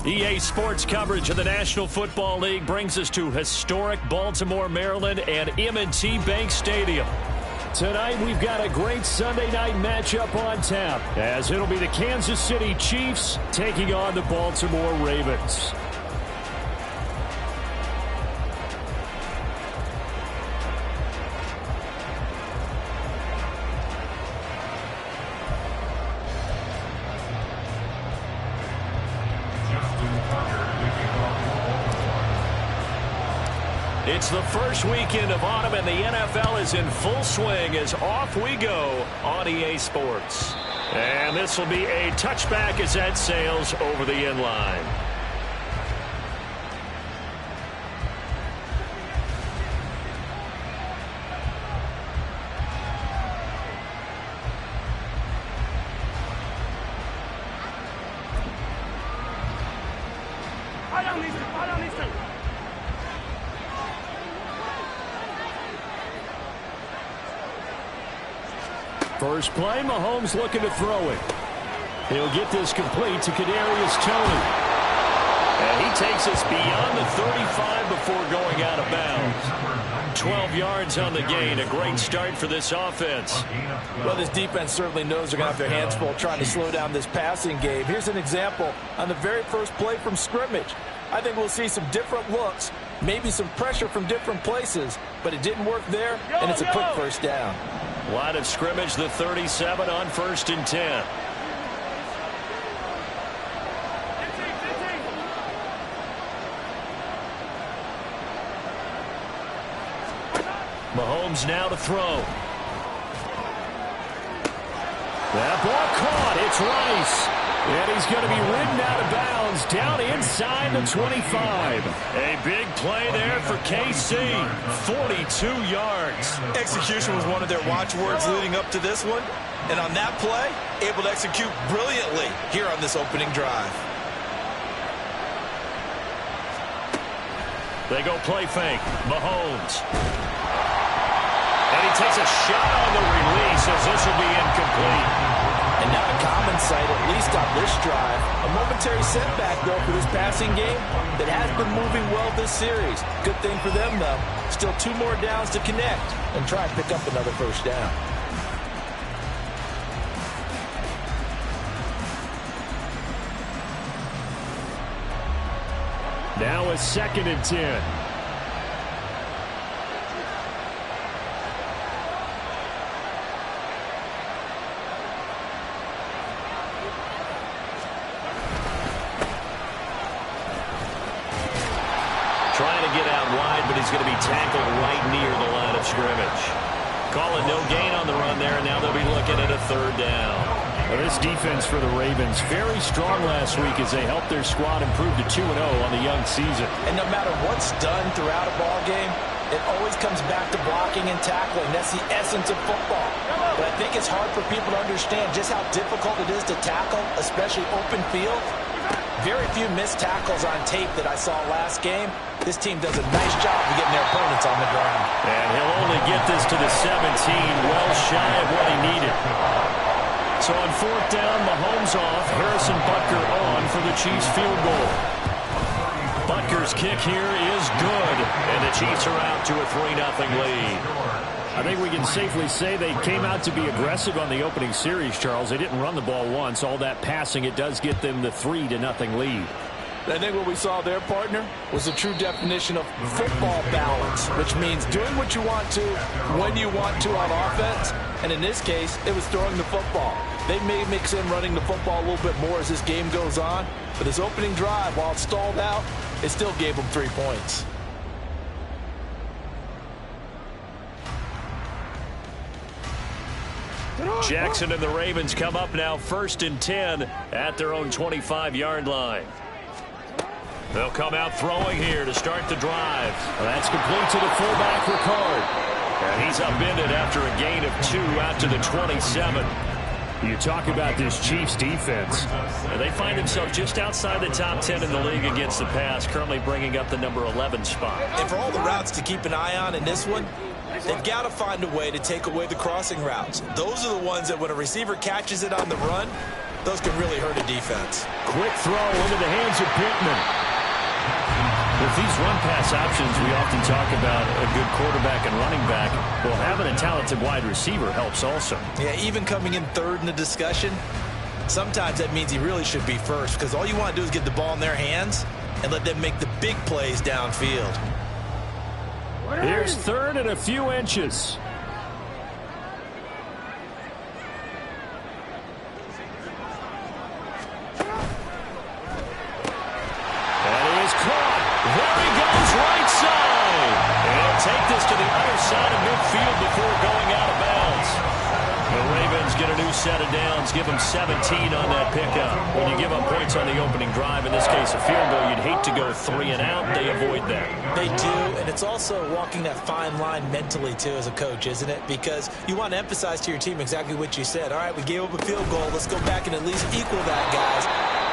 EA Sports coverage of the National Football League brings us to historic Baltimore, Maryland, and M&T Bank Stadium. Tonight, we've got a great Sunday night matchup on tap, as it'll be the Kansas City Chiefs taking on the Baltimore Ravens. It's the first weekend of autumn, and the NFL is in full swing as off we go on EA Sports. And this will be a touchback as that sails over the end line. First play, Mahomes looking to throw it. He'll get this complete to Kadarius Toney. And he takes us beyond the 35 before going out of bounds. 12 yards on the gain. A great start for this offense. Well, this defense certainly knows they're going to have their hands full trying to slow down this passing game. Here's an example on the very first play from scrimmage. I think we'll see some different looks, maybe some pressure from different places, but it didn't work there, and it's a quick first down. Line of scrimmage, the 37 on 1st and 10. Mahomes now to throw. That ball caught. It's Rice. And he's going to be ridden out of bounds down inside the 25. A big play there for KC. 42 yards. Execution was one of their watchwords leading up to this one. And on that play, able to execute brilliantly here on this opening drive. They go play fake. Mahomes. And he takes a shot on the release as this will be incomplete. And not a common sight, at least on this drive. A momentary setback, though, for this passing game that has been moving well this series. Good thing for them, though. Still 2 more downs to connect and try and pick up another first down. Now a 2nd and 10. Trying to get out wide, but he's going to be tackled right near the line of scrimmage. Calling no gain on the run there, and now they'll be looking at a 3rd down. Well, this defense for the Ravens, very strong last week as they helped their squad improve to 2-0 on the young season. And no matter what's done throughout a ball game, it always comes back to blocking and tackling. That's the essence of football. But I think it's hard for people to understand just how difficult it is to tackle, especially open field. Very few missed tackles on tape that I saw last game. This team does a nice job of getting their opponents on the ground. And he'll only get this to the 17, well shy of what he needed. So on 4th down, Mahomes off, Harrison Butker on for the Chiefs field goal. Butker's kick here is good, and the Chiefs are out to a 3-0 lead. I think we can safely say they came out to be aggressive on the opening series, Charles. They didn't run the ball once. All that passing, it does get them the 3-0 lead. I think what we saw there, partner, was a true definition of football balance, which means doing what you want to, when you want to on offense. And in this case, it was throwing the football. They may mix in running the football a little bit more as this game goes on. But this opening drive, while it stalled out, it still gave them 3 points. Jackson and the Ravens come up now 1st and 10 at their own 25-yard line. They'll come out throwing here to start the drive. That's complete to the fullback, Ricard. And he's upended after a gain of 2 out to the 27. You talk about this Chiefs defense. And they find themselves just outside the top 10 in the league against the pass, currently bringing up the number 11 spot. And for all the routes to keep an eye on in this one, they've got to find a way to take away the crossing routes. Those are the ones that when a receiver catches it on the run, Those can really hurt a defense. Quick throw into the hands of Pittman. With these run-pass options, we often talk about a good quarterback and running back. Well, having a talented wide receiver helps also. Yeah, even coming in third in the discussion, sometimes that means he really should be first, because all you want to do is get the ball in their hands and let them make the big plays downfield. Here's third and a few inches. Take this to the other side of midfield before going out of bounds. The Ravens get a new set of downs, give them 17 on that pickup. When you give up points on the opening drive, in this case a field goal, you'd hate to go 3 and out. They avoid that. They do, and it's also walking that fine line mentally, too, as a coach, isn't it? Because you want to emphasize to your team exactly what you said. All right, we gave up a field goal. Let's go back and at least equal that, guys.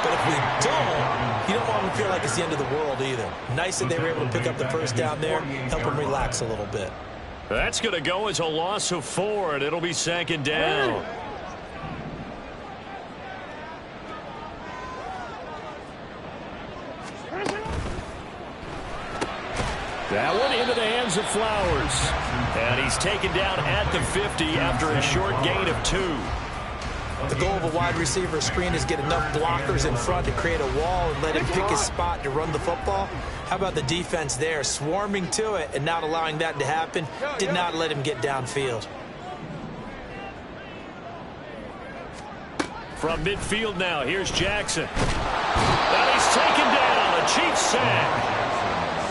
But if we don't, you don't want them to feel like it's the end of the world either. Nice that they were able to pick up the first down there, help them relax a little bit. That's going to go as a loss of 4, and it'll be second down. That one into the hands of Flowers. And he's taken down at the 50 after a short gain of 2. The goal of a wide receiver screen is get enough blockers in front to create a wall and let him pick his spot to run the football. How about the defense there, swarming to it and not allowing that to happen? Did not let him get downfield. From midfield now, here's Jackson. And he's taken down, a Chiefs sack.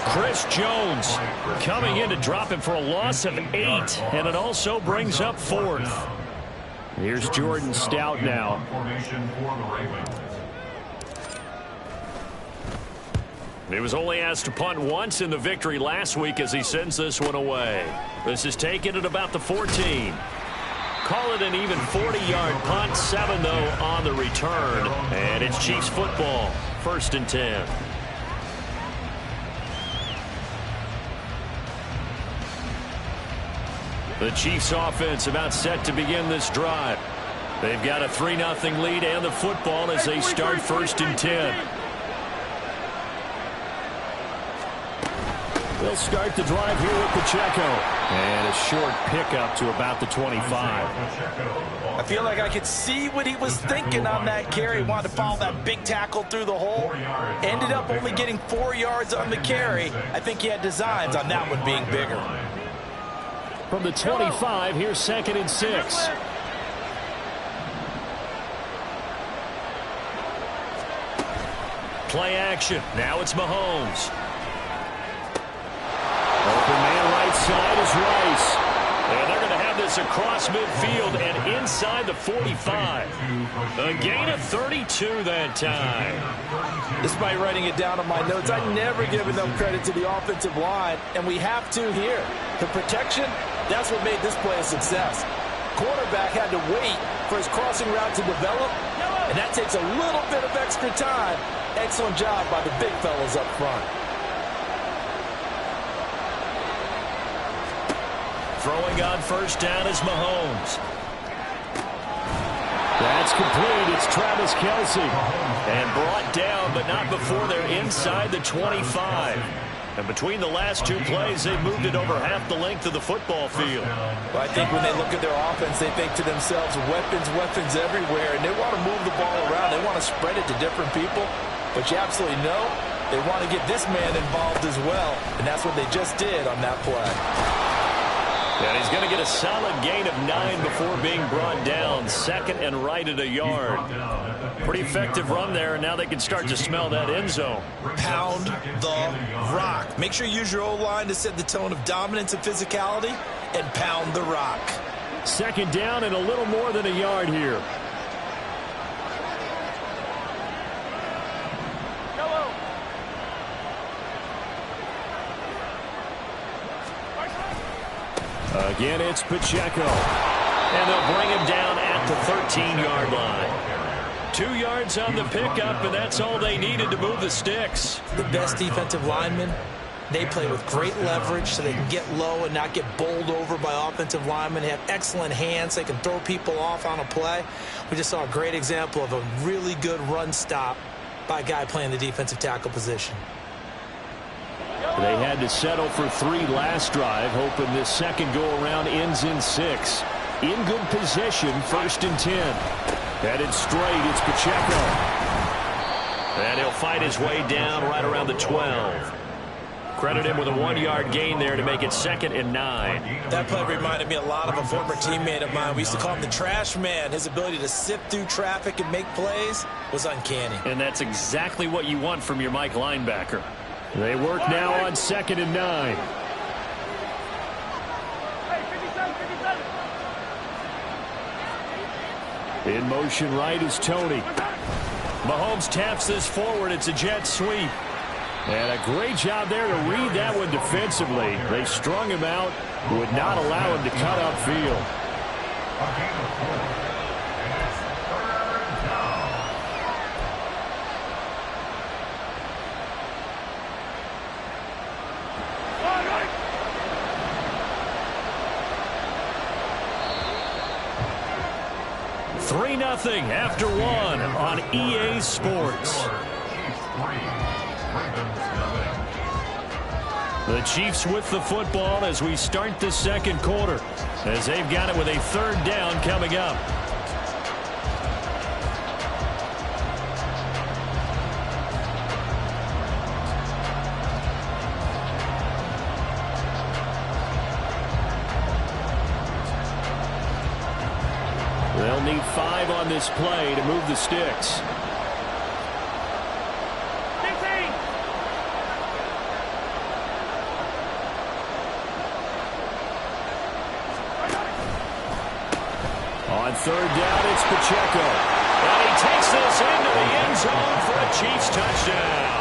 Chris Jones coming in to drop him for a loss of 8, and it also brings up 4th. Here's Jordan Stout now. He was only asked to punt once in the victory last week as he sends this one away. This is taken at about the 14. Call it an even 40-yard punt, 7 though on the return. And it's Chiefs football, 1st and 10. The Chiefs offense about set to begin this drive. They've got a 3-0 lead and the football as they start 1st and 10. They'll start the drive here with Pacheco. And a short pickup to about the 25. I feel like I could see what he was thinking on that carry. Wanted to follow that big tackle through the hole. Ended up only getting 4 yards on the carry. I think he had designs on that one being bigger. From the 25, here's 2nd and 6. Play action. Now it's Mahomes. Open man right side is Rice. And they're going to have this across midfield and inside the 45. A gain of 32 that time. Despite writing it down on my notes, I never give enough credit to the offensive line, and we have to here. The protection, that's what made this play a success. Quarterback had to wait for his crossing route to develop, and that takes a little bit of extra time. Excellent job by the big fellas up front. Throwing on 1st down is Mahomes. That's complete. It's Travis Kelce. And brought down, but not before they're inside the 25. And between the last 2 plays, they've moved it over half the length of the football field. Well, I think when they look at their offense, they think to themselves, weapons everywhere, and they want to move the ball around. They want to spread it to different people. But you absolutely know they want to get this man involved as well, and that's what they just did on that play. And he's going to get a solid gain of 9 before being brought down. 2nd and right at a yard. Pretty effective run there, and now they can start to smell that end zone. Pound the rock. Make sure you use your O-line to set the tone of dominance and physicality, and pound the rock. 2nd down and a little more than a yard here. Again, it's Pacheco. And they'll bring him down at the 13-yard line. 2 yards on the pickup, and that's all they needed to move the sticks. The best defensive lineman They play with great leverage so they can get low and not get bowled over by offensive linemen. They have excellent hands. They can throw people off on a play. We just saw a great example of a really good run stop by a guy playing the defensive tackle position. They had to settle for 3 last drive, hoping this second go-around ends in 6. In good position, 1st and 10. Headed straight, it's Pacheco. And he'll fight his way down right around the 12. Credit him with a 1-yard gain there to make it 2nd and 9. That play reminded me a lot of a former teammate of mine. We used to call him the trash man. His ability to sift through traffic and make plays was uncanny. And that's exactly what you want from your Mike linebacker. They work now on 2nd and 9. In motion right is Tony. Mahomes taps this forward. It's a jet sweep. And a great job there to read that one defensively. They strung him out, would not allow him to cut upfield. Three 3-0 after 1 on EA Sports. The Chiefs with the football as we start the second quarter, as they've got it with a 3rd down coming up. They'll need 5 on this play to move the sticks. On 3rd down, it's Pacheco. And he takes this into the end zone for a Chiefs touchdown.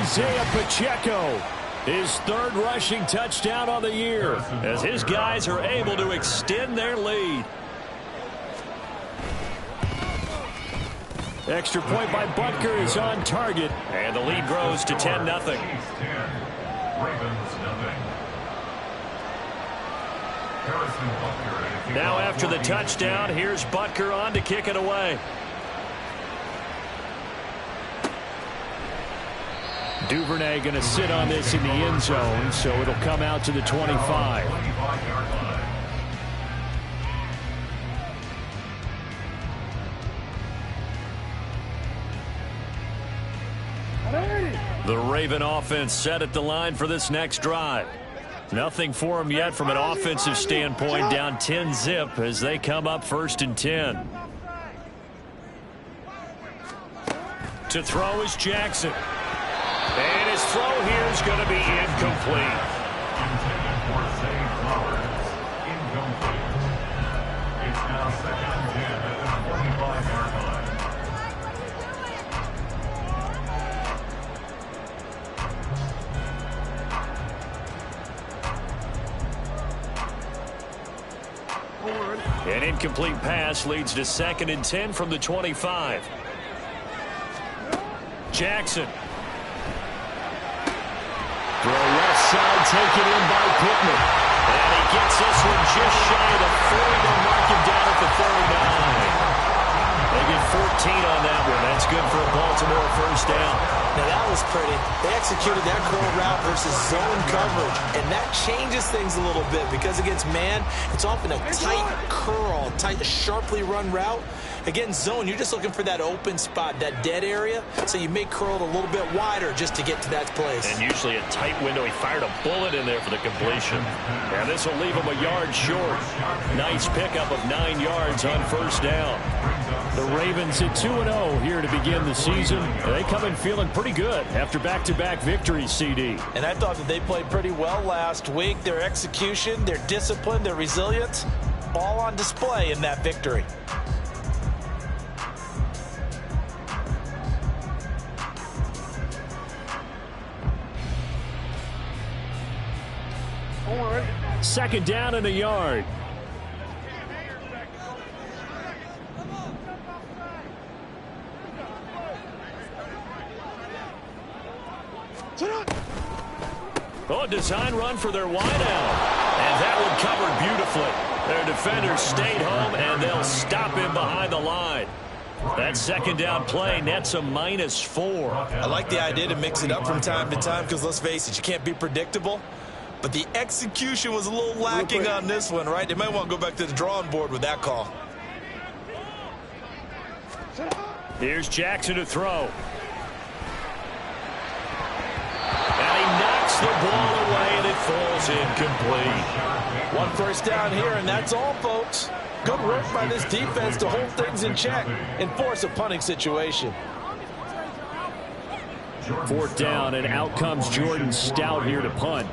Isaiah Pacheco, his 3rd rushing touchdown on the year, as his guys are able to extend their lead. Extra point by Butker is on target, and the lead grows to 10-0. Now after the touchdown, here's Butker on to kick it away. Duvernay going to sit on this in the end zone, so it'll come out to the 25. The Raven offense set at the line for this next drive. Nothing for them yet from an offensive standpoint, down 10-zip as they come up 1st and 10. To throw is Jackson. And his throw here is going to be incomplete. It's now 2nd and 10 at the 45-yard line. An incomplete pass leads to 2nd and 10 from the 25. Jackson. Throw left side taken in by Pittman. And he gets this one just shy of the 40. They'll mark him down at the 39. They get 14 on that one. That's good for a Baltimore 1st down. Now that was pretty. They executed that curl route versus zone coverage, and that changes things a little bit because against man, it's often a tight curl, tight, sharply run route. Against zone, you're just looking for that open spot, that dead area, so you may curl it a little bit wider just to get to that place. And usually a tight window. He fired a bullet in there for the completion. And this will leave him a yard short. Nice pickup of 9 yards on 1st down. The Ravens at 2-0 here to begin the season. They come in feeling pretty good after back-to-back victories, CD. And I thought that they played pretty well last week. Their execution, their discipline, their resilience, all on display in that victory. Second down and a yard. Oh, design run for their wideout. And that one covered beautifully. Their defenders stayed home, and they'll stop him behind the line. That second down play nets a -4. I like the idea to mix it up from time to time because, let's face it, you can't be predictable. But the execution was a little lacking on this one, right? They might want to go back to the drawing board with that call. Here's Jackson to throw. And he knocks the ball away, and it falls incomplete. 1 first down here, and that's all, folks. Good work by this defense to hold things in check and force a punting situation. 4th down, and out comes Jordan Stout here to punt.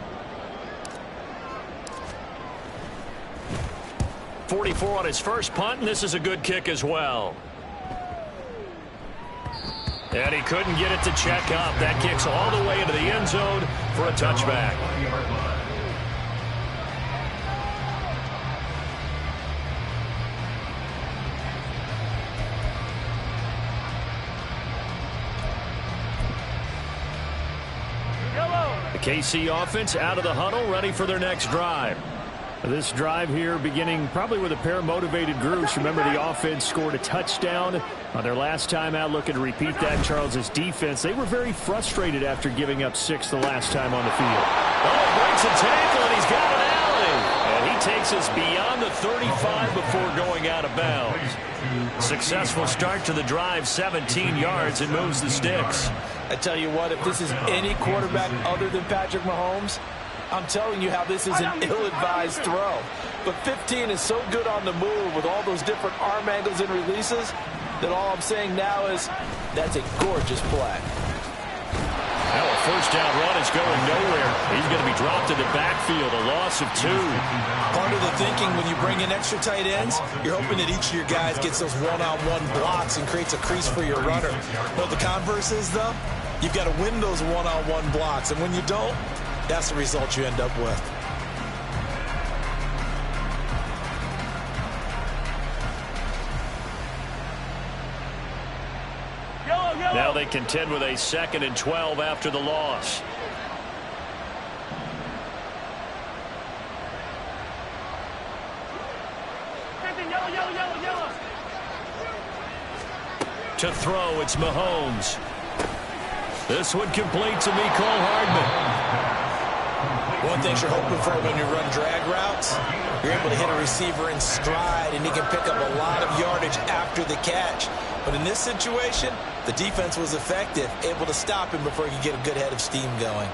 44 on his first punt, and this is a good kick as well. And he couldn't get it to check up. That kicks all the way into the end zone for a touchback. The KC offense out of the huddle, ready for their next drive. This drive here beginning probably with a pair of motivated groups. Remember, the offense scored a touchdown on their last time out. Looking to repeat that. Charles's defense, they were very frustrated after giving up 6 the last time on the field. Oh, breaks a tackle, and he's got an alley. And he takes us beyond the 35 before going out of bounds. Successful start to the drive, 17 yards, and moves the sticks. I tell you what, if this is any quarterback other than Patrick Mahomes, I'm telling you how this is an ill-advised throw. But 15 is so good on the move with all those different arm angles and releases that all I'm saying now is that's a gorgeous play. Now a first down run is going nowhere. He's going to be dropped in the backfield, a loss of 2. Part of the thinking when you bring in extra tight ends, you're hoping that each of your guys gets those one-on-one blocks and creates a crease for your runner. Well, the converse is, though, you've got to win those one-on-one blocks. And when you don't, that's the result you end up with. Now they contend with a 2nd and 12 after the loss. To throw, it's Mahomes. This one complete to Mecole Hardman. One thing you're hoping for when you run drag routes, you're able to hit a receiver in stride, and he can pick up a lot of yardage after the catch. But in this situation, the defense was effective, able to stop him before he could get a good head of steam going.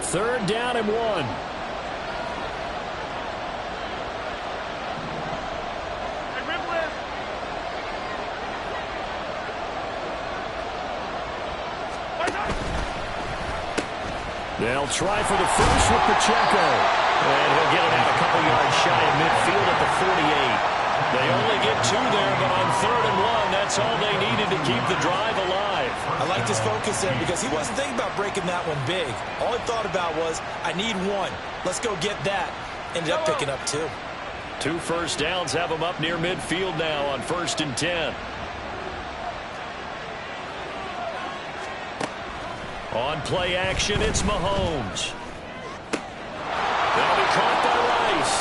Third down and 1. They'll try for the first with Pacheco. And he'll get it out a couple yards shy of midfield at the 48. They only get 2 there, but on 3rd and 1, that's all they needed to keep the drive alive. I like his focus there because he wasn't thinking about breaking that one big. All he thought about was, I need 1. Let's go get that. Ended up picking up 2. 2 first downs have him up near midfield now on 1st and 10. On play action, it's Mahomes. That'll be caught by Rice.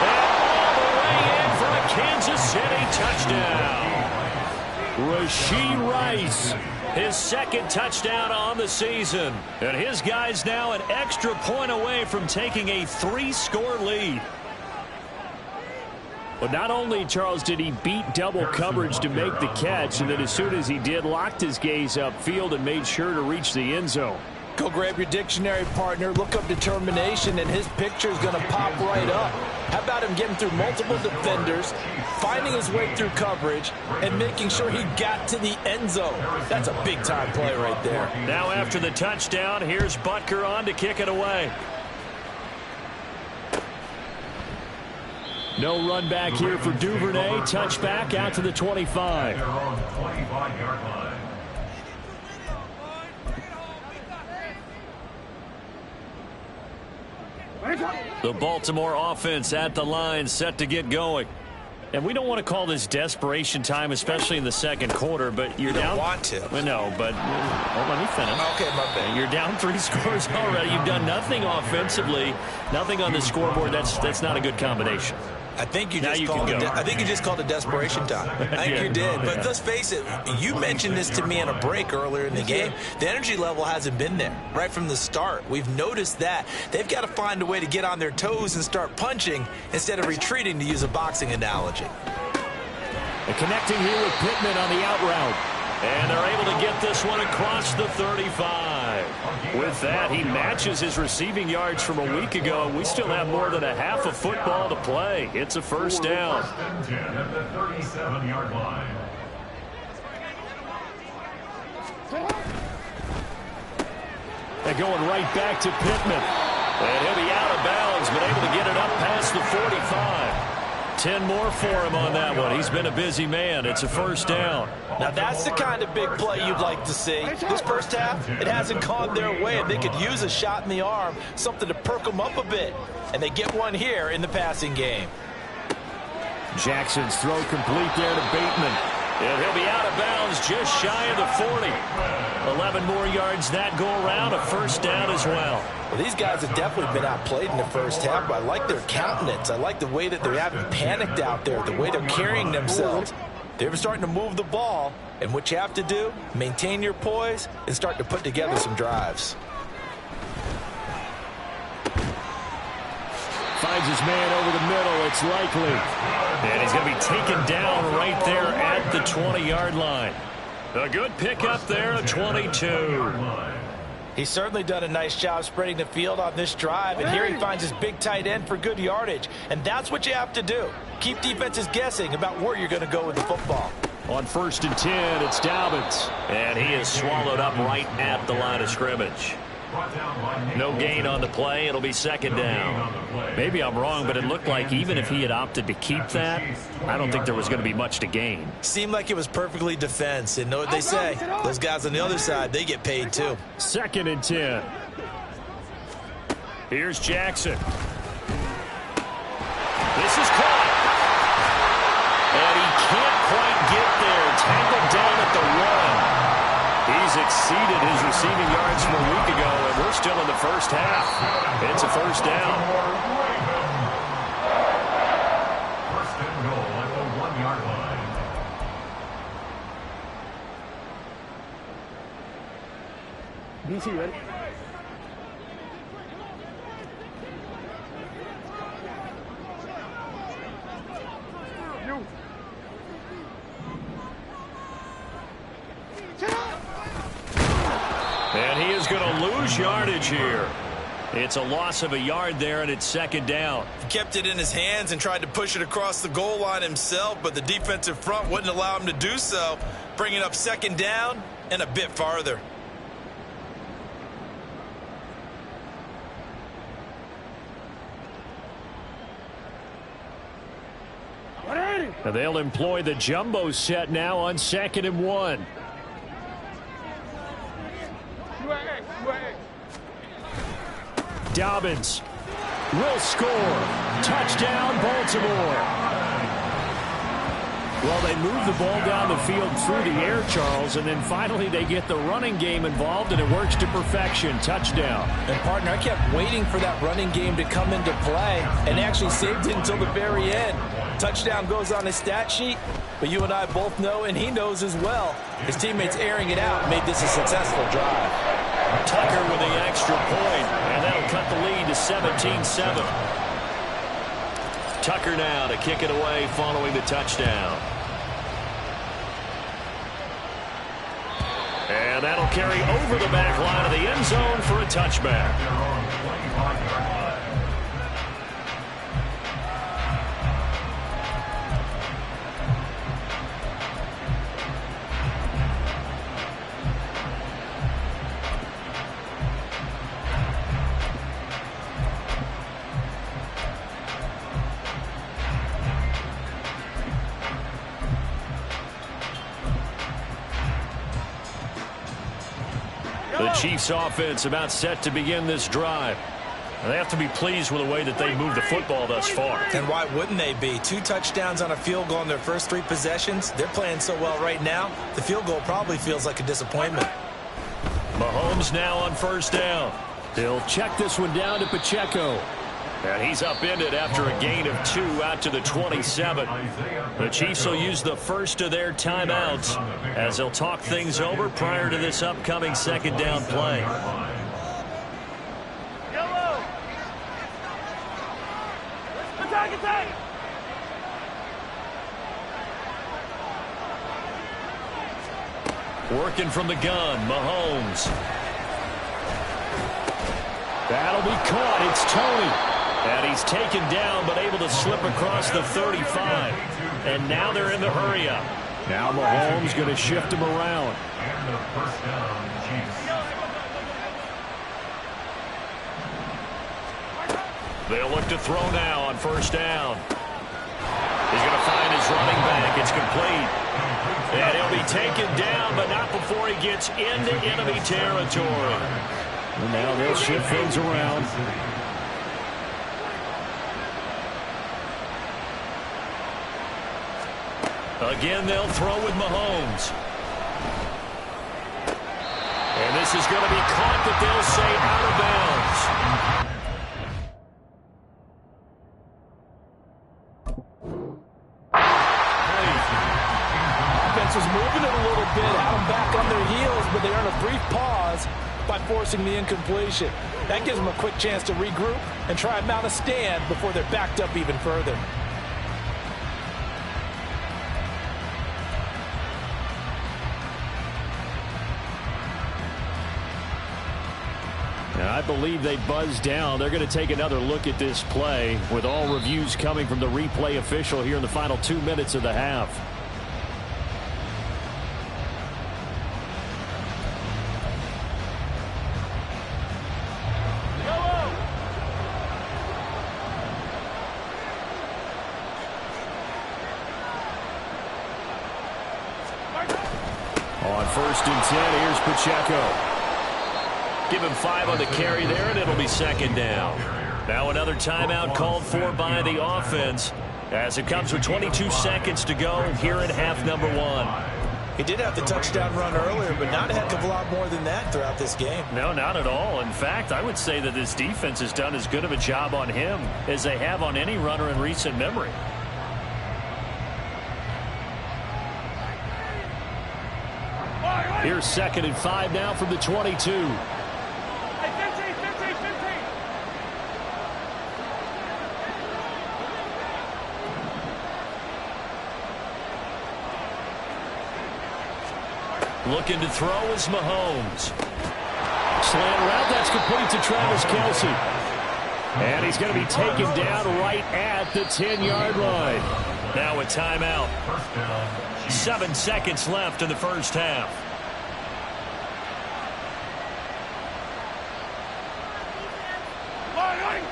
And all the way in for a Kansas City touchdown. Rashee Rice, his 2nd touchdown on the season. And his guys now an extra point away from taking a 3-score lead. But not only, Charles, did he beat double coverage to make the catch, and then as soon as he did, locked his gaze upfield and made sure to reach the end zone. Go grab your dictionary, partner, look up determination, and his picture is going to pop right up. How about him getting through multiple defenders, finding his way through coverage, and making sure he got to the end zone? That's a big-time play right there. Now after the touchdown, here's Butker on to kick it away. No run back here for Duvernay. Touchback out to the 25. The Baltimore offense at the line, set to get going. And we don't want to call this desperation time, especially in the second quarter, but you're down. You don't want to. Well, no, but let me finish. Okay, my bad. You're down 3 scores already. You've done nothing offensively, nothing on the scoreboard. That's not a good combination. I think you just called it desperation time. I think you did. But let's face it, you mentioned this to me in a break earlier in the game. The energy level hasn't been there right from the start. We've noticed that. They've got to find a way to get on their toes and start punching instead of retreating, to use a boxing analogy. And connecting here with Pittman on the out route. And they're able to get this one across the 35. With that, he matches his receiving yards from a week ago. We still have more than a half of football to play. It's a first down. At the 37-yard line. And going right back to Pittman. And he'll be out of bounds, but able to get it up past the 45. 10 more for him on that one. He's been a busy man. It's a first down. Now, that's the kind of big play you'd like to see. This first half, it hasn't gone their way, and they could use a shot in the arm, something to perk them up a bit. And they get one here in the passing game. Jackson's throw complete there to Bateman. And he'll be out of bounds just shy of the 40. 11 more yards that go around, a first down as well. Well, these guys have definitely been outplayed in the first half, but I like their countenance. I like the way that they haven't panicked out there, the way they're carrying themselves. They're starting to move the ball, and what you have to do, maintain your poise and start to put together some drives. Finds his man over the middle. It's Likely. And he's going to be taken down right there at the 20-yard line. A good pickup there at 22. He's certainly done a nice job spreading the field on this drive, and here he finds his big tight end for good yardage. And that's what you have to do. Keep defenses guessing about where you're going to go with the football. On 1st and 10, it's Dobbins. And he is swallowed up right at the line of scrimmage. No gain on the play. It'll be second down. Maybe I'm wrong, but it looked like even if he had opted to keep that, I don't think there was going to be much to gain. Seemed like it was perfectly defense. And know what they say? Those guys on the other side, they get paid too. 2nd and 10. Here's Jackson. This is caught. And he can't quite get there. Tackled down at the 1. He's exceeded his receiving yards from a week ago, and we're still in the first half. It's a first down. First and goal at the 1-yard line. BC ready? And he is going to lose yardage here. It's a loss of a yard there, and it's second down. He kept it in his hands and tried to push it across the goal line himself, but the defensive front wouldn't allow him to do so, bringing up second down and a bit farther. And they'll employ the jumbo set now on 2nd and 1. Dobbins will score. Touchdown, Baltimore. Well, they move the ball down the field through the air, Charles, and then finally they get the running game involved, and it works to perfection. Touchdown. And, partner, I kept waiting for that running game to come into play and actually saved it until the very end. Touchdown goes on his stat sheet, but you and I both know, and he knows as well, his teammates airing it out made this a successful drive. Tucker with the extra point, and that'll cut the lead to 17-7. Tucker now to kick it away following the touchdown. And that'll carry over the back line of the end zone for a touchback. The Chiefs offense about set to begin this drive. They have to be pleased with the way that they moved the football thus far. And why wouldn't they be? 2 touchdowns on a field goal in their first 3 possessions. They're playing so well right now, the field goal probably feels like a disappointment. Mahomes now on first down. They'll check this one down to Pacheco. And he's upended after a gain of 2 out to the 27. The Chiefs will use the first of their timeouts as they'll talk things over prior to this upcoming second down play. Working from the gun, Mahomes. That'll be caught. It's Tony. And he's taken down, but able to slip across the 35. And now they're in the hurry-up. Now Mahomes going to shift him around. And the first down, Chiefs. They'll look to throw now on first down. He's going to find his running back. It's complete. And he'll be taken down, but not before he gets into enemy territory. And now they'll shift things around. Again, they'll throw with Mahomes. And this is going to be caught, but they'll say out of bounds. Offense was moving it a little bit, had them back on their heels, but they earn a brief pause by forcing the incompletion. That gives them a quick chance to regroup and try and mount a stand before they're backed up even further. I believe they buzzed down. They're going to take another look at this play with all reviews coming from the replay official here in the final 2 minutes of the half. On first and 10, here's Pacheco. Give him 5 on the carry there, and it'll be second down. Now another timeout called for by the offense as it comes with 22 seconds to go here in half number 1. He did have the touchdown run earlier, but not a heck of a lot more than that throughout this game. No, not at all. In fact, I would say that this defense has done as good of a job on him as they have on any runner in recent memory. Here's second and 5 now from the 22. Looking to throw is Mahomes. Slant route, that's complete to Travis Kelce. And he's going to be taken down right at the 10-yard line. Now a timeout. 7 seconds left in the first half.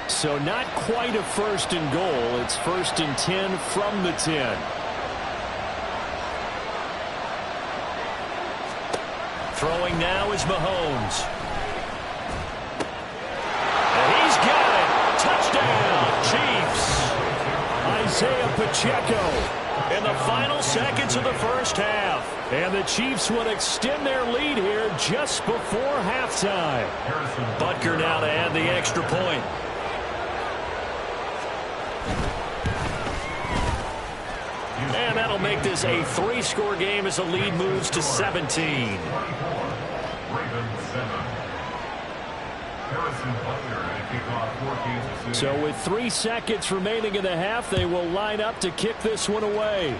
So not quite a first and goal. It's first and 10 from the 10. Throwing now is Mahomes. And he's got it. Touchdown, Chiefs. Isaiah Pacheco in the final seconds of the first half. And the Chiefs would extend their lead here just before halftime. Butker now to add the extra point. And that'll make this a 3-score game as the lead moves to 17. So with 3 seconds remaining in the half, they will line up to kick this one away.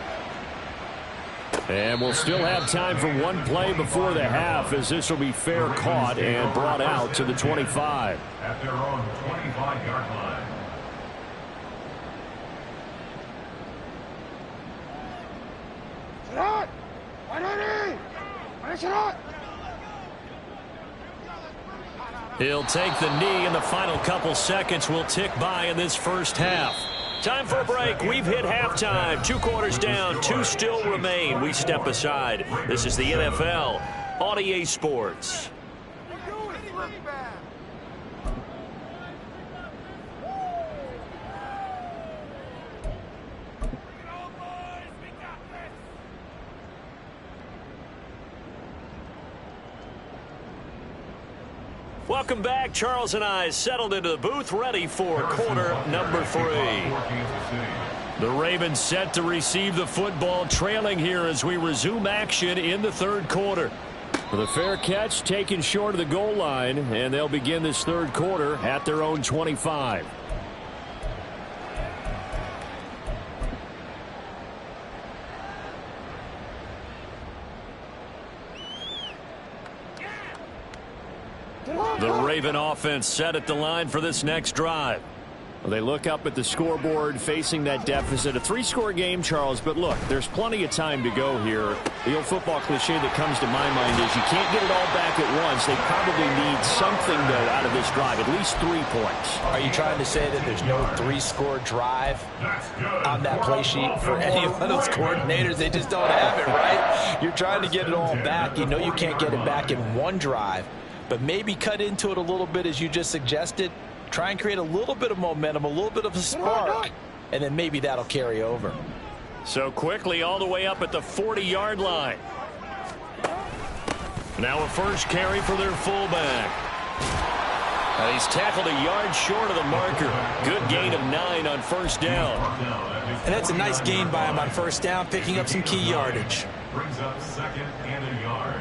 And we'll still have time for one play before the half, as this will be fair caught and brought out to the 25. At their own 25-yard line. He'll take the knee, and the final couple seconds will tick by in this first half. Time for a break. We've hit halftime. 2 quarters down, 2 still remain. We step aside. This is the NFL on EA Sports. Welcome back. Charles and I settled into the booth, ready for quarter number 3. The Ravens set to receive the football, trailing here as we resume action in the third quarter. The fair catch taken short of the goal line, and they'll begin this third quarter at their own 25. The Raven offense set at the line for this next drive. They look up at the scoreboard facing that deficit. A 3-score game, Charles, but look, there's plenty of time to go here. The old football cliche that comes to my mind is you can't get it all back at once. They probably need something, though, out of this drive, at least 3 points. Are you trying to say that there's no 3-score drive on that play sheet for any one of those coordinators? They just don't have it, right? You're trying to get it all back. You know you can't get it back in one drive, but maybe cut into it a little bit as you just suggested. Try and create a little bit of momentum, a little bit of a spark, and then maybe that'll carry over. So quickly all the way up at the 40-yard line. Now a first carry for their fullback. And he's tackled a yard short of the marker. Good gain of 9 on first down. And that's a nice gain by him on first down, picking up some key yardage. Brings up 2nd and a yard.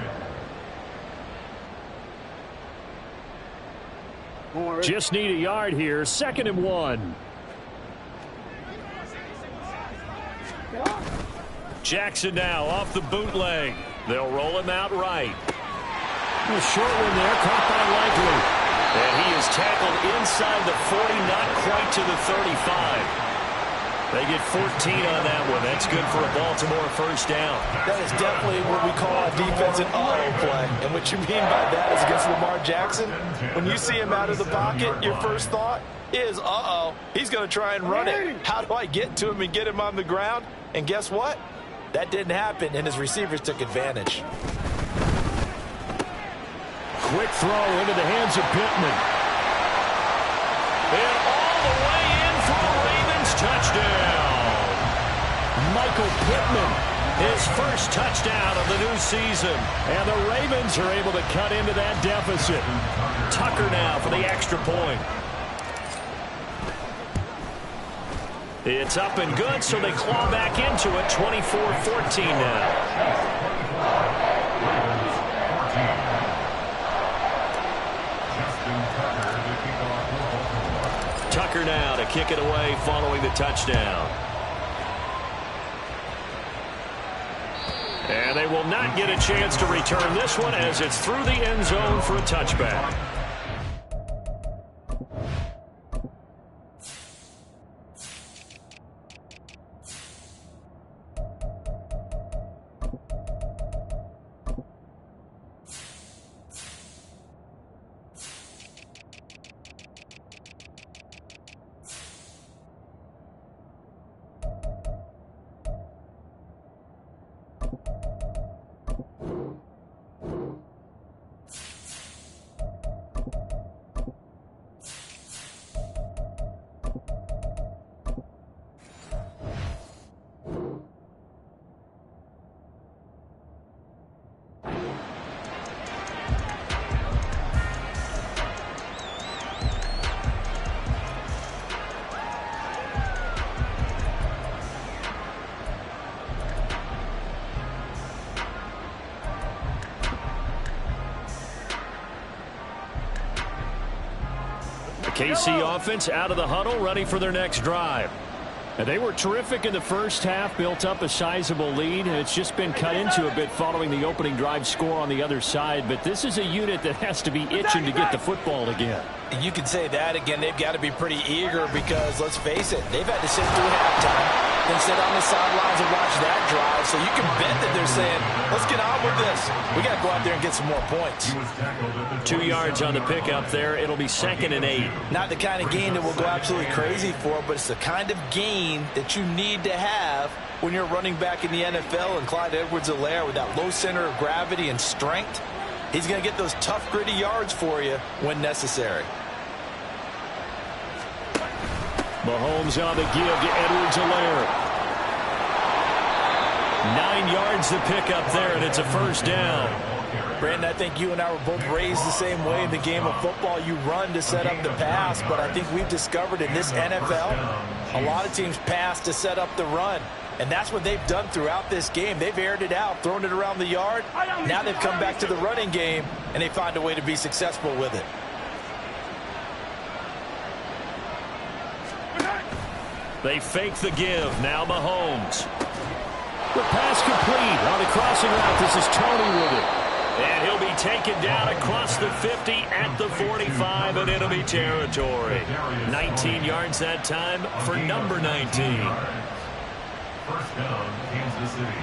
Just need a yard here. 2nd and 1. Jackson now off the bootleg. They'll roll him out right. A short one there, caught by Likely. And he is tackled inside the 40, not quite to the 35. They get 14 on that one. That's good for a Baltimore first down. That is definitely what we call a defensive uh-oh play. And what you mean by that is against Lamar Jackson, when you see him out of the pocket, your first thought is, uh-oh, he's going to try and run it. How do I get to him and get him on the ground? And guess what? That didn't happen, and his receivers took advantage. Quick throw into the hands of Pittman. And all the way in for a Ravens touchdown. Michael Pittman, his first touchdown of the new season. And the Ravens are able to cut into that deficit. Tucker now for the extra point. It's up and good, so they claw back into it, 24-14 now. Tucker now to kick it away following the touchdown. And they will not get a chance to return this one as it's through the end zone for a touchback. KC offense out of the huddle, ready for their next drive. And they were terrific in the first half, built up a sizable lead, and it's just been cut into a bit following the opening drive score on the other side. But this is a unit that has to be itching to get the football again. You can say that again. They've got to be pretty eager because, let's face it, they've had to sit through halftime, then sit on the sidelines and watch that drive. So you can bet that they're saying, let's get on with this. We got to go out there and get some more points. 2 yards on the pickup there. It'll be 2nd and 8. Not the kind of gain that we'll go absolutely crazy for, but it's the kind of gain that you need to have when you're running back in the NFL. And Clyde Edwards-Helaire with that low center of gravity and strength, he's going to get those tough, gritty yards for you when necessary. Mahomes on the give to Edwards-Helaire. 9 yards to pick up there, and it's a first down. Brandon, I think you and I were both raised the same way in the game of football. You run to set up the pass, but I think we've discovered in this NFL, a lot of teams pass to set up the run. And that's what they've done throughout this game. They've aired it out, thrown it around the yard. Now they've come back to the running game, and they find a way to be successful with it. They fake the give. Now Mahomes. The pass complete on the crossing route. This is Tony with it. And he'll be taken down across the 50 at the 45, and it'll be territory. 19 yards that time for number 19. First down, Kansas City.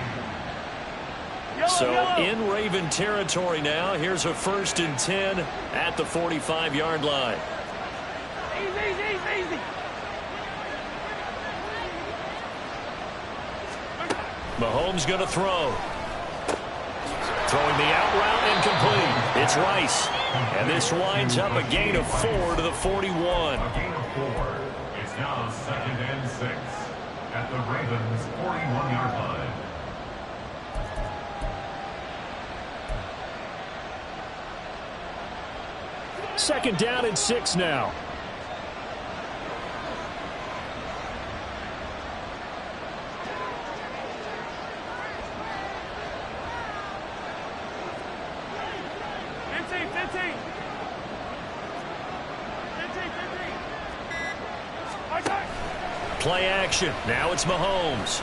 So in Raven territory now. Here's a 1st and 10 at the 45-yard line. Easy. Mahomes going to throw. Throwing the out route incomplete. It's Rice. And this winds up a gain of 4 to the 41. A gain of 4. It's now 2nd and 6 at the Ravens' 41-yard line. Second down and 6 now. Play action. Now it's Mahomes.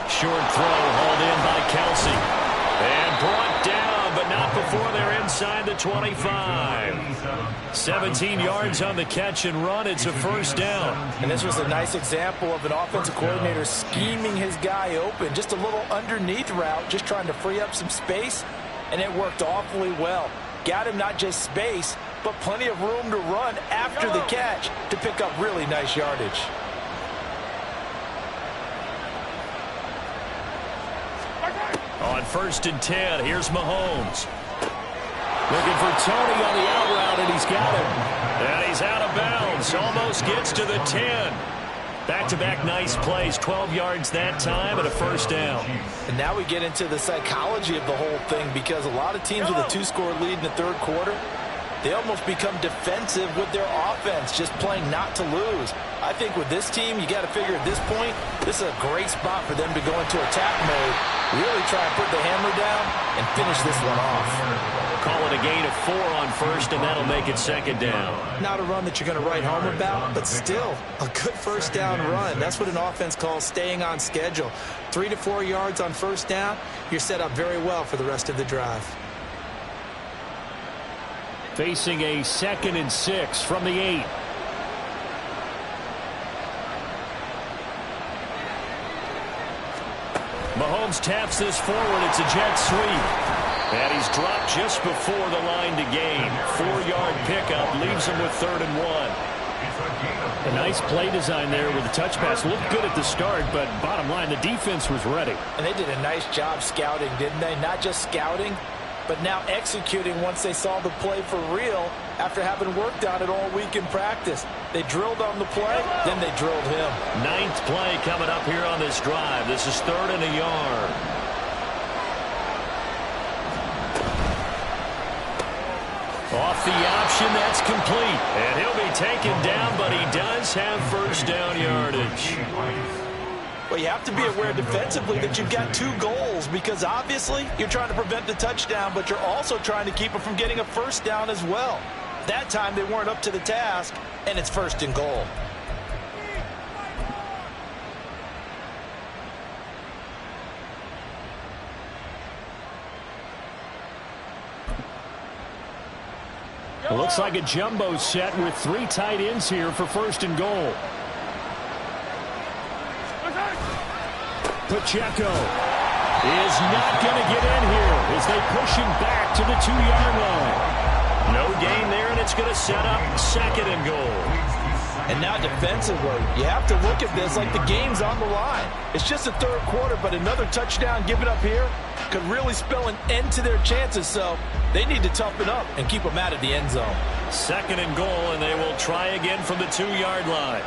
Short throw hauled in by Kelsey. And brought down, but not before they're inside the 25. 17 yards on the catch and run. It's a 1st down. And this was a nice example of an offensive coordinator scheming his guy open. Just a little underneath route, just trying to free up some space, and it worked awfully well. Got him not just space, but plenty of room to run after the catch to pick up really nice yardage. On 1st and 10, here's Mahomes. Looking for Tony on the out route, and he's got him. And he's out of bounds. Almost gets to the 10. Back-to-back nice plays. 12 yards that time and a 1st down. And now we get into the psychology of the whole thing, because a lot of teams with a 2-score lead in the 3rd quarter, they almost become defensive with their offense, just playing not to lose. I think with this team, you got to figure at this point, this is a great spot for them to go into attack mode, really try and put the hammer down and finish this one off. Call it a gain of 4 on 1st, and that'll make it 2nd down. Not a run that you're going to write home about, but still a good 1st down run. That's what an offense calls staying on schedule. 3 to 4 yards on 1st down, you're set up very well for the rest of the drive. Facing a 2nd and 6 from the 8. Mahomes taps this forward. It's a jet sweep. And he's dropped just before the line to gain. 4-yard pickup leaves him with 3rd and 1. A nice play design there with the touch pass. Looked good at the start, but bottom line, the defense was ready. And they did a nice job scouting, didn't they? Not just scouting, but now executing once they saw the play for real after having worked on it all week in practice. They drilled on the play, then they drilled him. 9th play coming up here on this drive. This is 3rd and a yard. Off the option, that's complete. And he'll be taken down, but he does have 1st down yardage. Well, you have to be aware defensively that you've got 2 goals, because obviously you're trying to prevent the touchdown, but you're also trying to keep it from getting a 1st down as well. That time they weren't up to the task, and it's 1st and goal. It looks like a jumbo set with 3 tight ends here for 1st and goal. Pacheco is not going to get in here as they push him back to the 2-yard line. No gain there, and it's going to set up 2nd and goal. And now defensively, you have to look at this like the game's on the line. It's just the 3rd quarter, but another touchdown given up here could really spell an end to their chances, so they need to toughen up and keep them out of the end zone. 2nd and goal, and they will try again from the 2-yard line.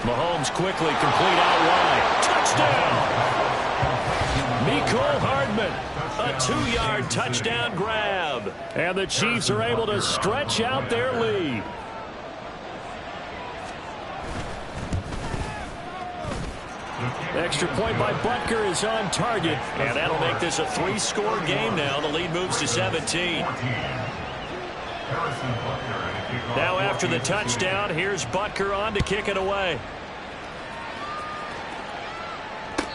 Mahomes quickly complete out wide. Touchdown! Mecole Hardman, a 2-yard touchdown grab. And the Chiefs are able to stretch out their lead. Extra point by Butker is on target, and that'll make this a 3-score game now. The lead moves to 17. Now after the touchdown, here's Butker on to kick it away.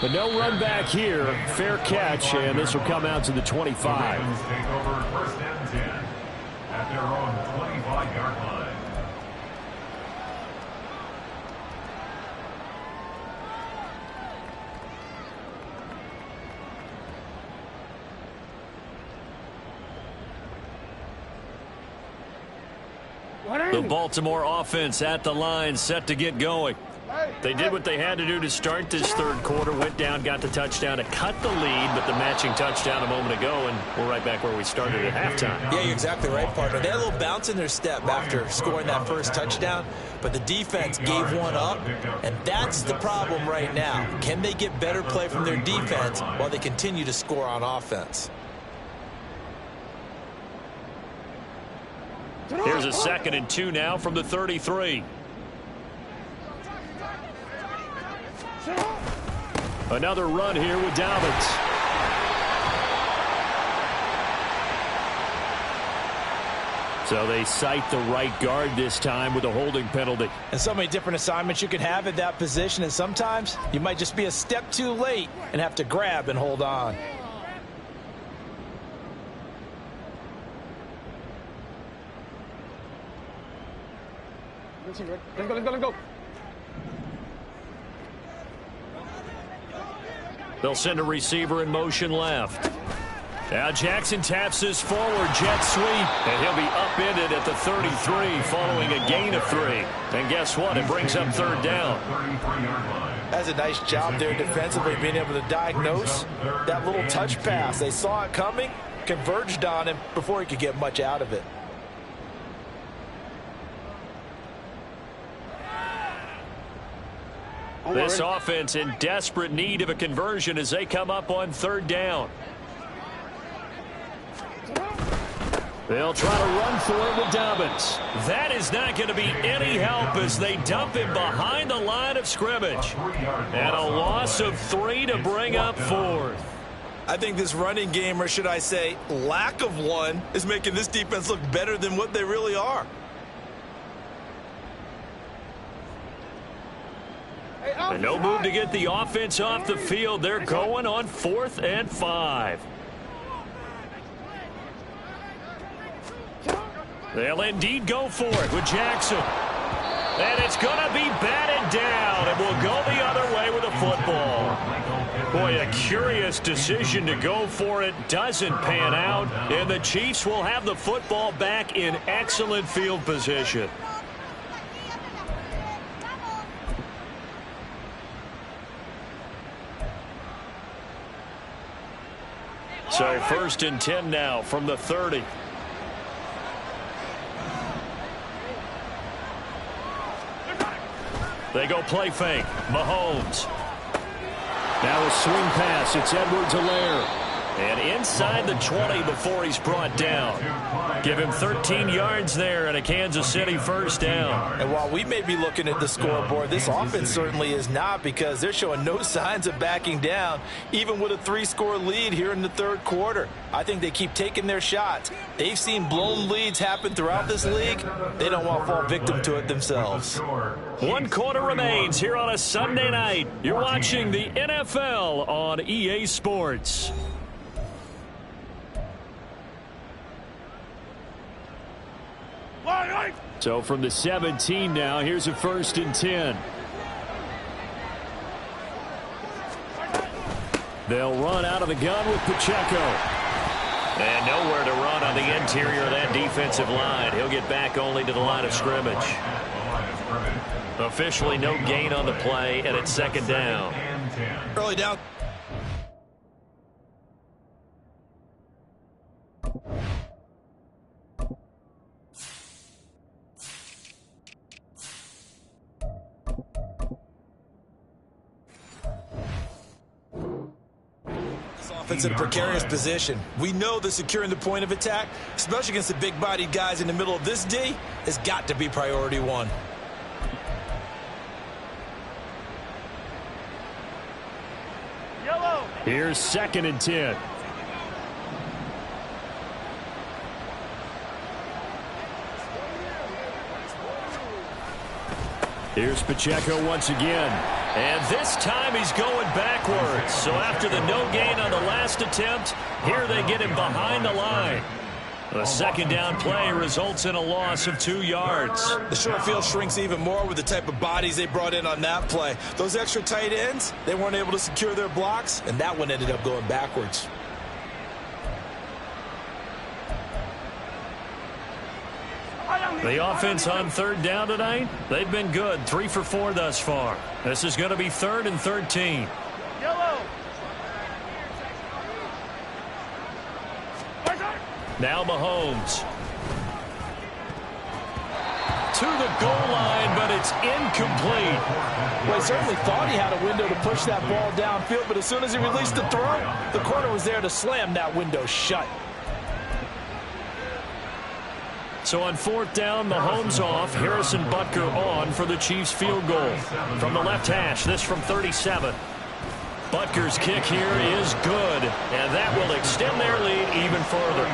But no run back here. Fair catch, and this will come out to the 25. Take over first and 10 at their own 25-yard line. The Baltimore offense at the line, set to get going. They did what they had to do to start this third quarter, went down, got the touchdown to cut the lead, but the matching touchdown a moment ago, and we're right back where we started at halftime. Yeah, you're exactly right, partner. They had a little bounce in their step after scoring that first touchdown, but the defense gave one up, and that's the problem right now. Can they get better play from their defense while they continue to score on offense? Here's a 2nd and 2 now from the 33. Another run here with Dobbins. So they cite the right guard this time with a holding penalty. And so many different assignments you could have at that position, and sometimes you might just be a step too late and have to grab and hold on. Let's go. They'll send a receiver in motion left. Now Jackson taps this forward jet sweep, and he'll be upended at the 33 following a gain of 3. And guess what? It brings up third down. That's a nice job there defensively, being able to diagnose that little touch pass. They saw it coming, converged on him before he could get much out of it. This offense in desperate need of a conversion as they come up on third down. They'll try to run for it with Dobbins. That is not going to be any help as they dump him behind the line of scrimmage. And a loss of 3 to bring up 4th. I think this running game, or should I say lack of one, is making this defense look better than what they really are. And no move to get the offense off the field. They're going on 4th and 5. They'll indeed go for it with Jackson. And it's going to be batted down, and will go the other way with the football. Boy, a curious decision to go for it. Doesn't pan out, and the Chiefs will have the football back in excellent field position. So 1st and 10 now from the 30. They go play fake. Mahomes. Now a swing pass. It's Edwards-Helaire. And inside the 20 before he's brought down. Give him 13 yards there and a Kansas City first down. And while we may be looking at the scoreboard, this offense certainly is not, because they're showing no signs of backing down, even with a 3-score lead here in the third quarter. I think they keep taking their shots. They've seen blown leads happen throughout this league. They don't want to fall victim to it themselves. 1 quarter remains here on a Sunday night. You're watching the NFL on EA Sports. So from the 17 now, here's a 1st and 10. They'll run out of the gun with Pacheco. And nowhere to run on the interior of that defensive line. He'll get back only to the line of scrimmage. Officially no gain on the play, and it's 2nd down. Early down. offense in a precarious position. We know that securing the point of attack, especially against the big-bodied guys in the middle of this D, has got to be priority one. Here's 2nd and 10. Here's Pacheco once again. And this time he's going backwards. So after the no gain on the last attempt, here they get him behind the line. The 2nd down play results in a loss of 2 yards. The short field shrinks even more with the type of bodies they brought in on that play. Those extra tight ends, they weren't able to secure their blocks, and that one ended up going backwards. The offense on 3rd down tonight, they've been good. 3 for 4 thus far. This is going to be 3rd and 13. Now Mahomes. To the goal line, but it's incomplete. Well, he certainly thought he had a window to push that ball downfield, but as soon as he released the throw, the corner was there to slam that window shut. So on 4th down, Mahomes off, Harrison Butker on for the Chiefs field goal. From the left hash, this from 37. Butker's kick here is good, and that will extend their lead even further.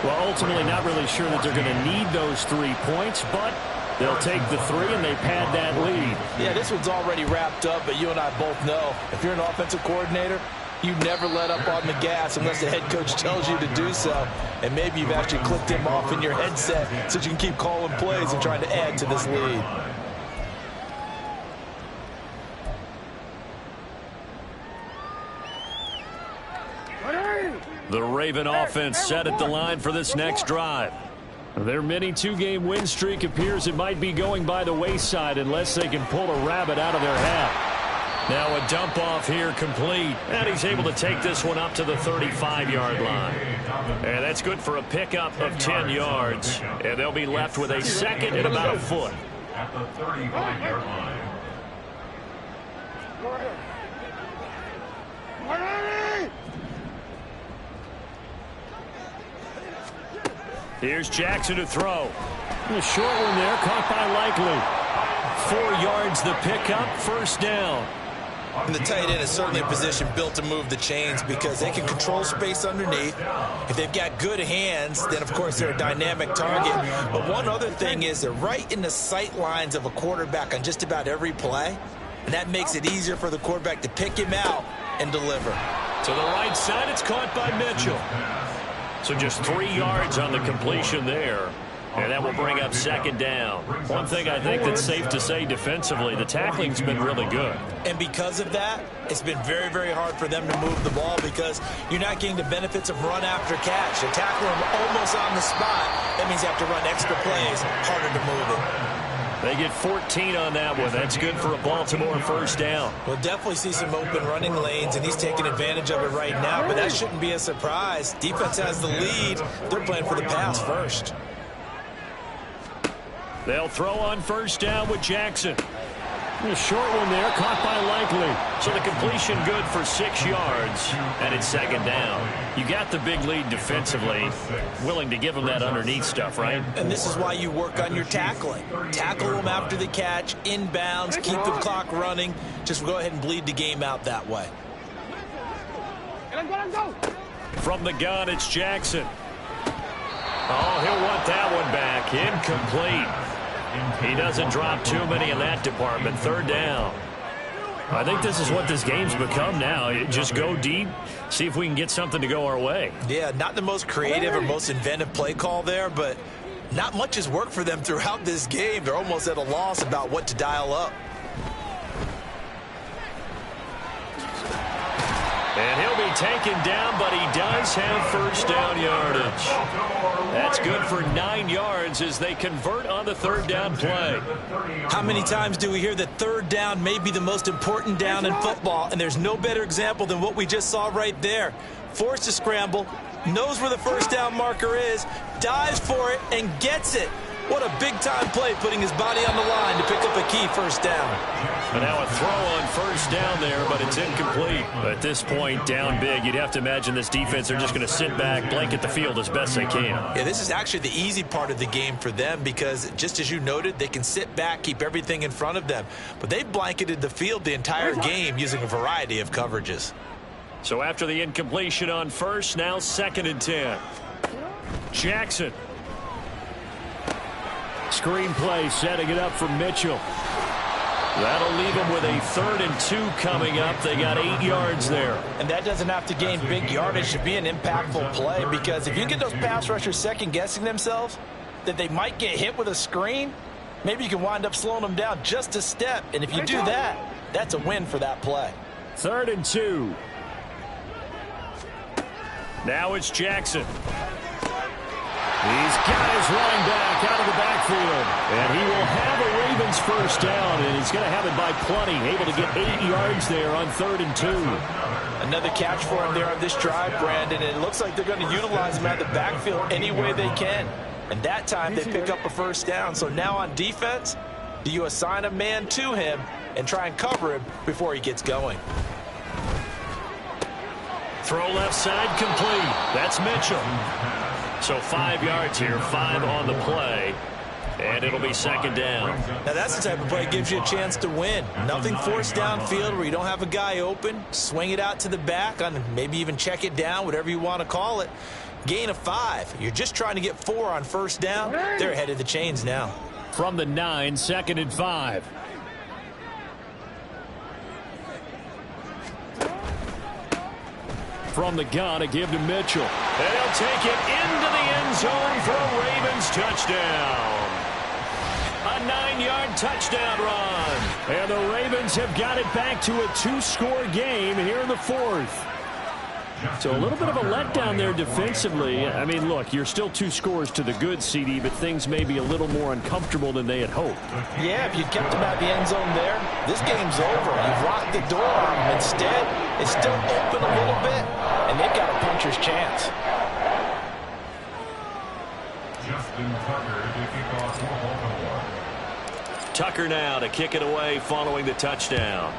Well, ultimately not really sure that they're going to need those 3 points, but they'll take the 3 and they pad that lead. Yeah, this one's already wrapped up, but you and I both know if you're an offensive coordinator, you never let up on the gas unless the head coach tells you to do so. And maybe you've actually clicked him off in your headset so you can keep calling plays and trying to add to this lead. The Raven offense set at the line for this next drive. Their mini 2-game win streak appears it might be going by the wayside unless they can pull a rabbit out of their hat. Now a dump off here complete, and he's able to take this one up to the 35-yard line. And that's good for a pickup of 10 yards, and they'll be left with a 2nd and about a foot. At the 35-yard line. Here's Jackson to throw. A short one there, caught by Likely. 4 yards the pickup, 1st down. And the tight end is certainly a position built to move the chains because they can control space underneath. If they've got good hands, then of course they're a dynamic target. But one other thing is they're right in the sight lines of a quarterback on just about every play. And that makes it easier for the quarterback to pick him out and deliver. To the right side, it's caught by Mitchell. So just 3 yards on the completion there. And that will bring up 2nd down. One thing I think that's safe to say defensively, the tackling's been really good. And because of that, it's been very, very hard for them to move the ball because you're not getting the benefits of run after catch. You tackle them almost on the spot. That means you have to run extra plays, harder to move it. They get 14 on that one. That's good for a Baltimore 1st down. We'll definitely see some open running lanes, and he's taking advantage of it right now, but that shouldn't be a surprise. Defense has the lead. They're playing for the pass first. They'll throw on 1st down with Jackson. A short one there, caught by Likely. So the completion good for 6 yards, and it's 2nd down. You got the big lead defensively, willing to give them that underneath stuff, right? And this is why you work on your tackling. Tackle them after the catch, inbounds, keep the clock running. Just go ahead and bleed the game out that way. From the gun, it's Jackson. Oh, he'll want that one back. Incomplete. He doesn't drop too many in that department. 3rd down. I think this is what this game's become now. Just go deep, see if we can get something to go our way. Yeah, not the most creative or most inventive play call there, but not much has worked for them throughout this game. They're almost at a loss about what to dial up. And he'll be taken down, but he does have 1st down yardage. That's good for 9 yards as they convert on the 3rd down play. How many times do we hear that 3rd down may be the most important down in football, and there's no better example than what we just saw right there. Forced to scramble, knows where the 1st down marker is, dives for it, and gets it. What a big-time play, putting his body on the line to pick up a key 1st down. And now a throw on first down there, but it's incomplete. At this point, down big, you'd have to imagine this defense are just going to sit back, blanket the field as best they can. Yeah, this is actually the easy part of the game for them because, just as you noted, they can sit back, keep everything in front of them. But they've blanketed the field the entire game using a variety of coverages. So after the incompletion on first, now 2nd and 10. Jackson. Screenplay setting it up for Mitchell. That'll leave them with a 3rd and 2 coming up. They got 8 yards there. And that doesn't have to gain big yardage to be an impactful play, because if you get those pass rushers second-guessing themselves that they might get hit with a screen, maybe you can wind up slowing them down just a step. And if you do that, that's a win for that play. 3rd and 2. Now it's Jackson. He's got his running back out of the backfield. And he will have a Ravens first down, and he's going to have it by plenty. Able to get 8 yards there on 3rd and 2. Another catch for him there on this drive, Brandon. And it looks like they're going to utilize him out of the backfield any way they can. And that time they pick up a first down. So now on defense, do you assign a man to him and try and cover him before he gets going? Throw left side complete. That's Mitchell. So 5 yards here, 5 on the play, and it'll be 2nd down. Now that's the type of play that gives you a chance to win. Nothing forced downfield where you don't have a guy open. Swing it out to the back, on maybe even check it down, whatever you want to call it. Gain of 5. You're just trying to get 4 on first down. They're ahead of the chains now. From the 9, 2nd and 5. From the gun, a give to Mitchell. And he'll take it into the end zone for a Ravens touchdown. A 9-yard touchdown run. And the Ravens have got it back to a 2-score game here in the 4th. So a little bit of a letdown there defensively. I mean, look, you're still 2 scores to the good, CD, but things may be a little more uncomfortable than they had hoped. Yeah, if you kept them out of the end zone there, this game's over. You've locked the door on them. Instead, it's still open a little bit, and they've got a puncher's chance. Justin Tucker to kick off for Baltimore. Tucker now to kick it away following the touchdown.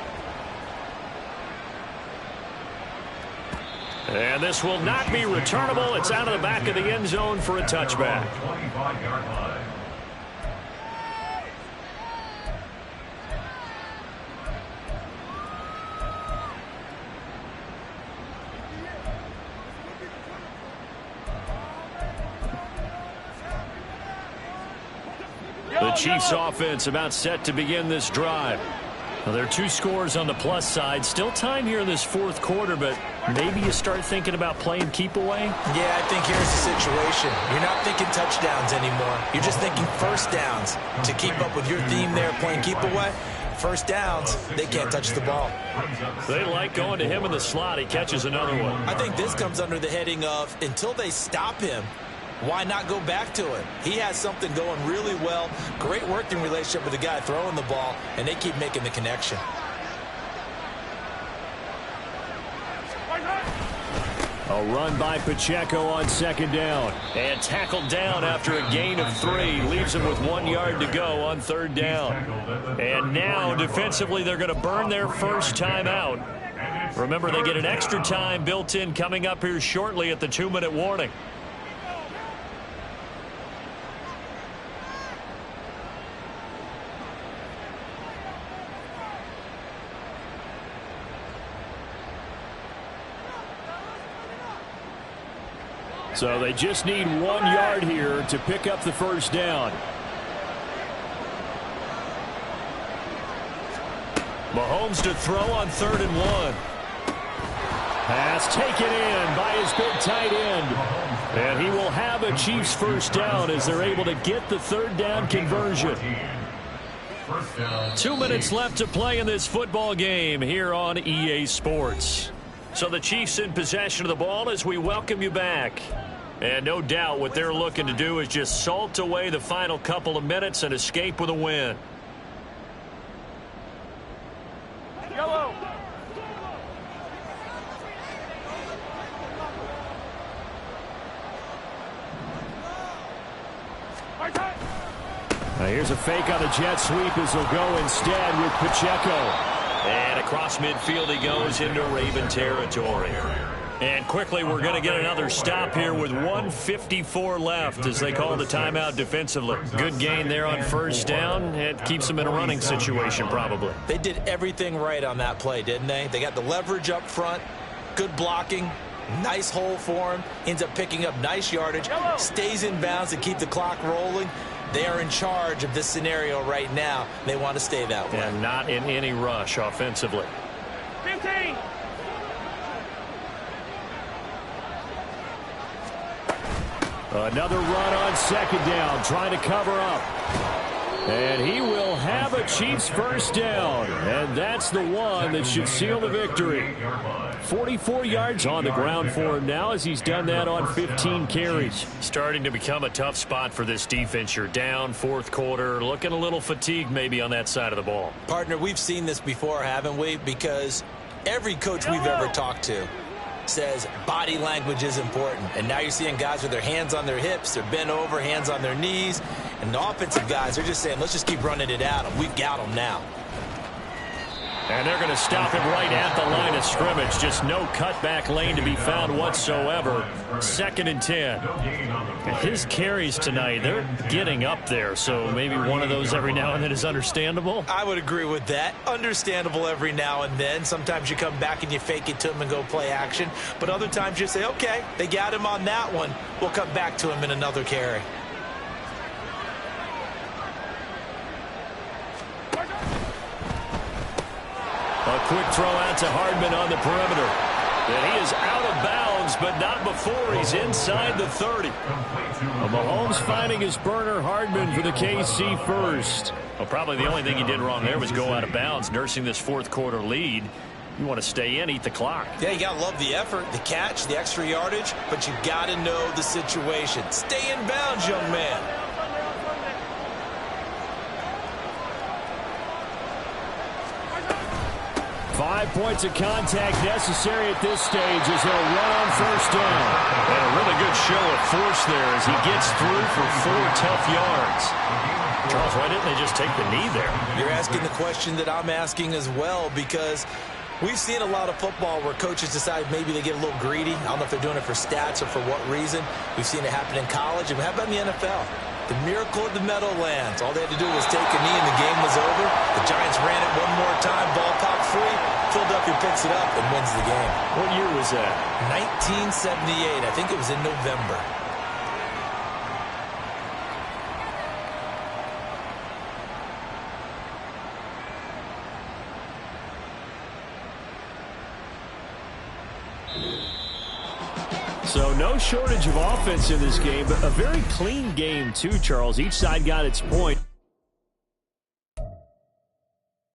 And this will not be returnable. It's out of the back of the end zone for a touchback. 25-yard line. The Chiefs offense about set to begin this drive. Well, there are 2 scores on the plus side. Still time here in this 4th quarter, but maybe you start thinking about playing keep away? Yeah, I think here's the situation. You're not thinking touchdowns anymore. You're just thinking first downs. To keep up with your theme there, playing keep away, first downs, they can't touch the ball. They like going to him in the slot. He catches another one. I think this comes under the heading of, until they stop him, why not go back to it? He has something going really well. Great working relationship with the guy throwing the ball, and they keep making the connection. A run by Pacheco on 2nd down. And tackled down after a gain of 3. Leaves him with 1 yard to go on 3rd down. And now, defensively, they're going to burn their first time out. Remember, they get an extra time built in coming up here shortly at the 2-minute warning. So they just need 1 yard here to pick up the first down. Mahomes to throw on 3rd and 1. Pass taken in by his big tight end. And he will have a Chiefs first down as they're able to get the 3rd down conversion. 2 minutes left to play in this football game here on EA Sports. So the Chiefs in possession of the ball as we welcome you back. And no doubt what they're looking to do is just salt away the final couple of minutes and escape with a win. Yellow. Here's a fake on the jet sweep as he'll go instead with Pacheco. And across midfield he goes into Raven territory. And quickly we're going to get another stop here with 1:54 left as they call the timeout defensively. Good gain there on first down. It keeps them in a running situation probably. They did everything right on that play, didn't they? They got the leverage up front, good blocking, nice hole for him, ends up picking up nice yardage, stays in bounds to keep the clock rolling. They are in charge of this scenario right now. They want to stay that way. And not in any rush offensively. 15. Another run on second down, trying to cover up. And he will have a Chiefs first down. And that's the one that should seal the victory. 44 yards on the ground for him now as he's done that on 15 carries. Starting to become a tough spot for this defense. You're down fourth quarter, looking a little fatigued maybe on that side of the ball. Partner, we've seen this before, haven't we? Because every coach we've ever talked to says body language is important. And now you're seeing guys with their hands on their hips, they're bent over, hands on their knees. And the offensive guys, they're just saying, let's just keep running it at them. We've got them now. And they're going to stop him right at the line of scrimmage. Just no cutback lane to be found whatsoever. 2nd and 10. His carries tonight, they're getting up there. So maybe one of those every now and then is understandable. I would agree with that. Understandable every now and then. Sometimes you come back and you fake it to him and go play action. But other times you say, okay, they got him on that one. We'll come back to him in another carry. A quick throw out to Hardman on the perimeter. And he is out of bounds, but not before he's inside the 30. Mahomes finding his burner, Hardman for the KC first. Well, probably the only thing he did wrong there was go out of bounds, nursing this fourth quarter lead. You want to stay in, eat the clock. Yeah, you got to love the effort, the catch, the extra yardage, but you got to know the situation. Stay in bounds, young man. Five points of contact necessary at this stage as he'll run on first down. And a really good show of force there as he gets through for 4 tough yards. Charles, why didn't they just take the knee there? You're asking the question that I'm asking as well, because we've seen a lot of football where coaches decide maybe they get a little greedy. I don't know if they're doing it for stats or for what reason. We've seen it happen in college. And how about in the NFL? The miracle of the Meadowlands. All they had to do was take a knee and the game was over. The Giants ran it one more time. Ball popped free. Philadelphia picks it up and wins the game. What year was that? 1978. I think it was in November. So no shortage of offense in this game, but a very clean game too, Charles. Each side got its point.